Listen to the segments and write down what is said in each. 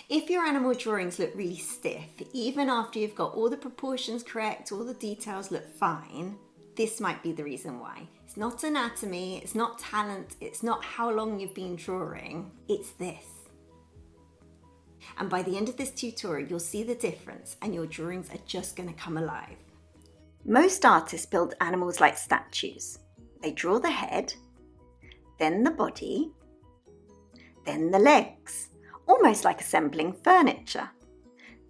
If your animal drawings look really stiff, even after you've got all the proportions correct, all the details look fine, this might be the reason why. It's not anatomy, it's not talent, it's not how long you've been drawing, it's this. And by the end of this tutorial, you'll see the difference and your drawings are just going to come alive. Most artists build animals like statues. They draw the head, then the body, then the legs, almost like assembling furniture.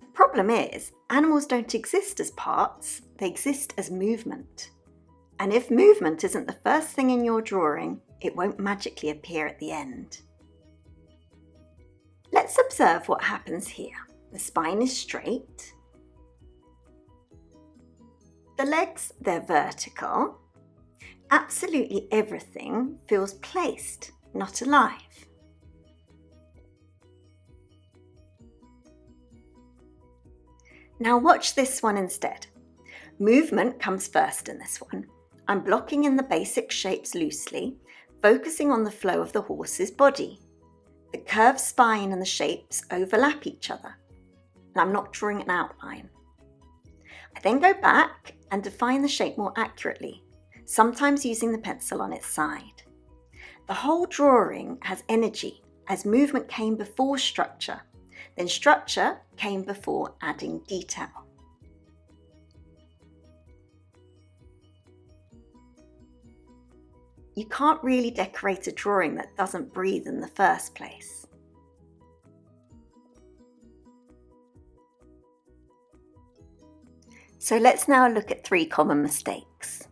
The problem is, animals don't exist as parts, they exist as movement. And if movement isn't the first thing in your drawing, it won't magically appear at the end. Let's observe what happens here. The spine is straight. The legs, they're vertical. Absolutely everything feels placed, not alive. Now watch this one instead. Movement comes first in this one. I'm blocking in the basic shapes loosely, focusing on the flow of the horse's body. The curved spine and the shapes overlap each other, and I'm not drawing an outline. I then go back and define the shape more accurately, sometimes using the pencil on its side. The whole drawing has energy, as movement came before structure, then structure came before adding detail. You can't really decorate a drawing that doesn't breathe in the first place. So let's now look at 3 common mistakes.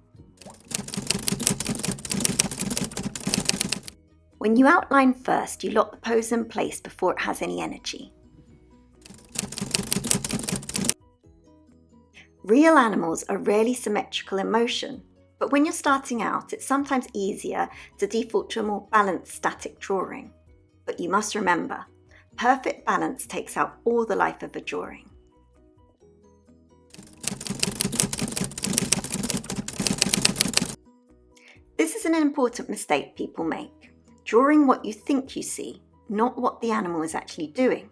When you outline first, you lock the pose in place before it has any energy. Real animals are rarely symmetrical in motion, but when you're starting out, it's sometimes easier to default to a more balanced static drawing. But you must remember, perfect balance takes out all the life of a drawing. This is an important mistake people make, drawing what you think you see, not what the animal is actually doing.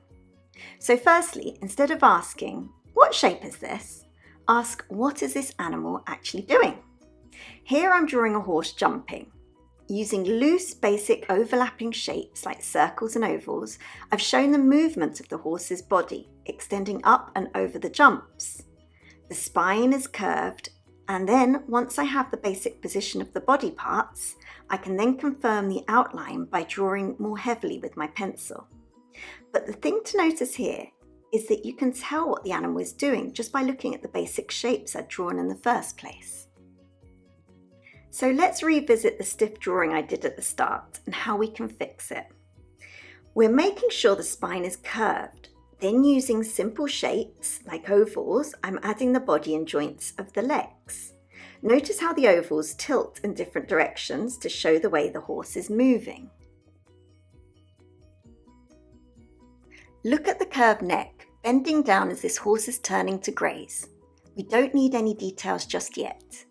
So firstly, instead of asking, "What shape is this?" ask, "What is this animal actually doing?" Here I'm drawing a horse jumping. Using loose, basic overlapping shapes like circles and ovals, I've shown the movement of the horse's body, extending up and over the jumps. The spine is curved, and then once I have the basic position of the body parts, I can then confirm the outline by drawing more heavily with my pencil. But the thing to notice here is that you can tell what the animal is doing just by looking at the basic shapes I'd drawn in the first place. So let's revisit the stiff drawing I did at the start and how we can fix it. We're making sure the spine is curved. Then using simple shapes like ovals, I'm adding the body and joints of the legs. Notice how the ovals tilt in different directions to show the way the horse is moving. Look at the curved neck, bending down as this horse is turning to graze. We don't need any details just yet.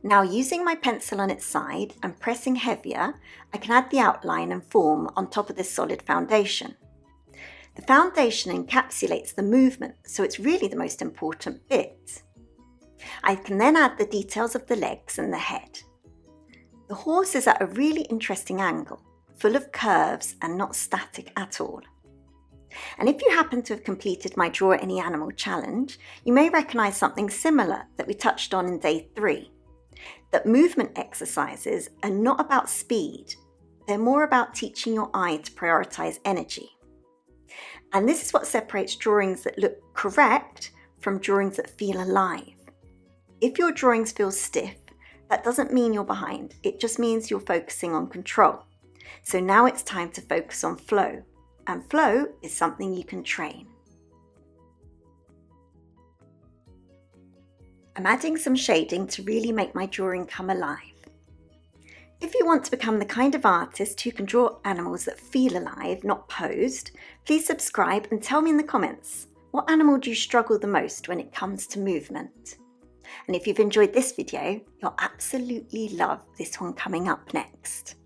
Now using my pencil on its side and pressing heavier, I can add the outline and form on top of this solid foundation. The foundation encapsulates the movement, so it's really the most important bit. I can then add the details of the legs and the head. The horse is at a really interesting angle, full of curves and not static at all. And if you happen to have completed my Draw Any Animal challenge, you may recognise something similar that we touched on in day 3. That movement exercises are not about speed, they're more about teaching your eye to prioritise energy. And this is what separates drawings that look correct from drawings that feel alive. If your drawings feel stiff, that doesn't mean you're behind, it just means you're focusing on control. So now it's time to focus on flow, and flow is something you can train. I'm adding some shading to really make my drawing come alive. If you want to become the kind of artist who can draw animals that feel alive, not posed, please subscribe and tell me in the comments, what animal do you struggle the most when it comes to movement? And if you've enjoyed this video, you'll absolutely love this one coming up next.